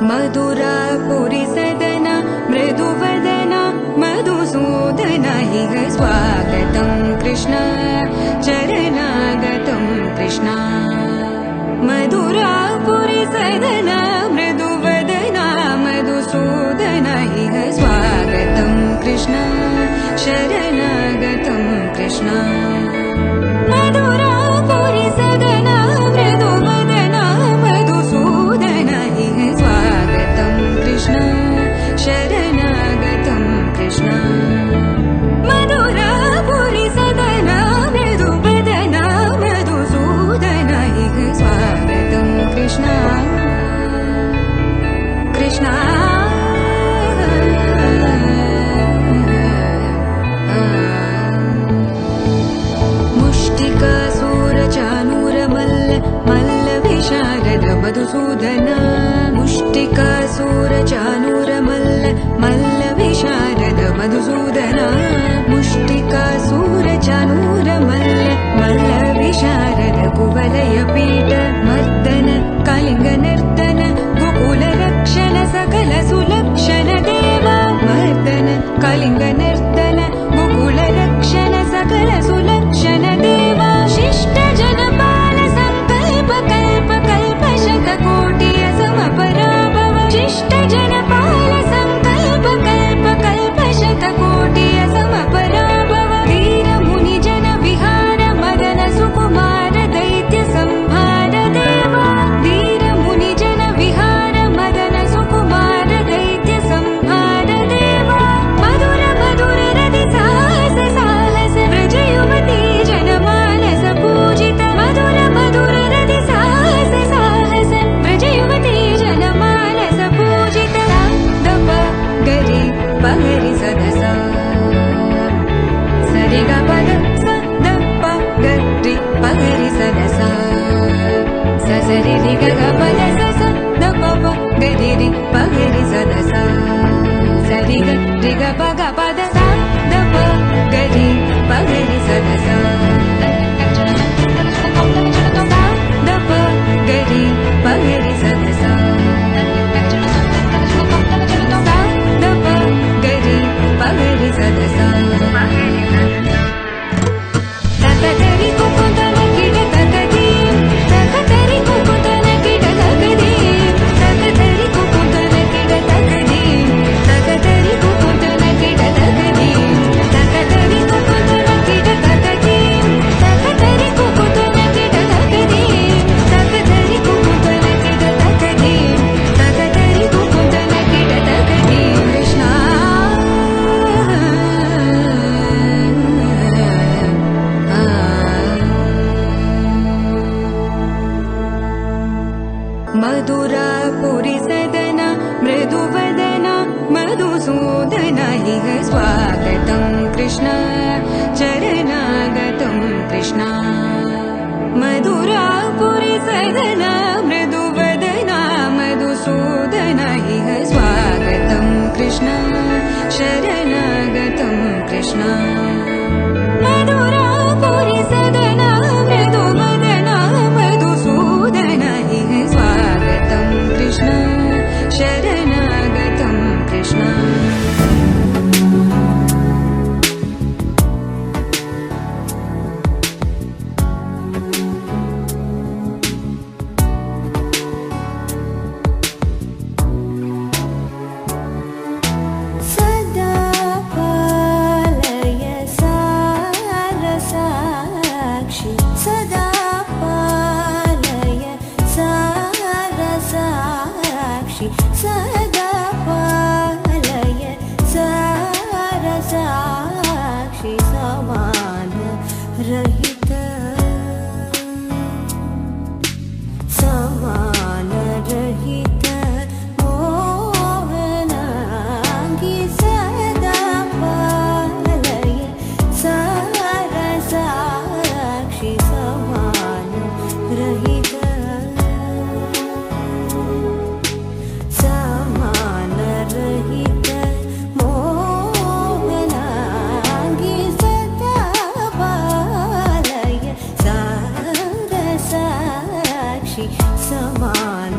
मधुरापुरी सदना मृदुवदना मधुसूदन इह स्वागतं कृष्ण चरणागतं कृष्ण मधुरापुरी सदना मृदुवदना मधुसूदन इह स्वागतं कृष्ण शरणागतं कृष्ण मधुरापुरी सदना मृदुवदना मधुसूदन इह स्वागतं कृष्ण शरणागतं कृष्ण मधुरापुरी सदना मृदुवदना मधुसूदन इह स्वागतं कृष्ण कृष्ण मधुसूदन मुष्टिकासूरचानूरमल्ल मल्लविशारद मधुसूदन मुष्टिकासूरचानूरमल्ल मल्लविशारद कुवलयपीठ मर्दन कलिङ्गनर्तन गोकुलरक्षण सकल सुलक्षण देवा मर्दन कलिङ्गनर्तन गोकुलरक्षण सकल सुलक्षण देवा शिष्ट जनपाल संकल्प कल्प कल्प शतकोटि असमपराभव शिष्ट जनपाल संकल्प कल्प कल्प शतकोटि असमपराभव वीर मुनि जन विहार मदन सुकुमार दैत्य संहार देवा वीर मुनि जन विहार मदन सुकुमार दैत्य संहार देवा मधुर मधुर रति साहस साहस व्रज युवती जनमानस पूजित मधुर मधुर रति साहस साहस व्रज युवती जनमानस पूजित दप गरि पगरि सदसा सरि ग पद स दप गरि पगरि सदसा ससरि रि ग पद स दप गरि रि पगरि सदसा सरि ग रि ग प ग पद स दप गरि पगरि सदसा दप गरि पगरि सदसा दप गरि पगरि सदसा तकतरि कुकुतन किड तकदी तकतरि कुकुतन किड तकदी तकतरि कुकुतन किड तकदी तकतरि कुकुतन किड तकदी तकतरि कुकुतन किड तकदी तकतरि कुकुतन किड तकदी तकतरि कुकुतन किड तकदी तकतरि कुकुतन किड तकदी कृष्ण मधुरापुरी सदना मृदुवदना मधुसूदन इह स्वागतं कृष्ण चरणागतं कृष्ण मधुरापुरी सदना मृदुवदना मधुसूदन इह स्वागतं कृष्ण शरणागतं कृष्ण मधुरापुरी सदना मृदुवदना मधुसूदन इह स्वागतं कृष्ण शरणागतं कृष्ण सदा पालय सारसाक्षि सदा पालय सारसाक्षि सदा पालय सारसाक्षि समान रहित समान रहित मोहनांगी सदा पालय सारसाक्षि समान रहित समान रहित मोहनांगी सदा पालय सारसाक्षि समान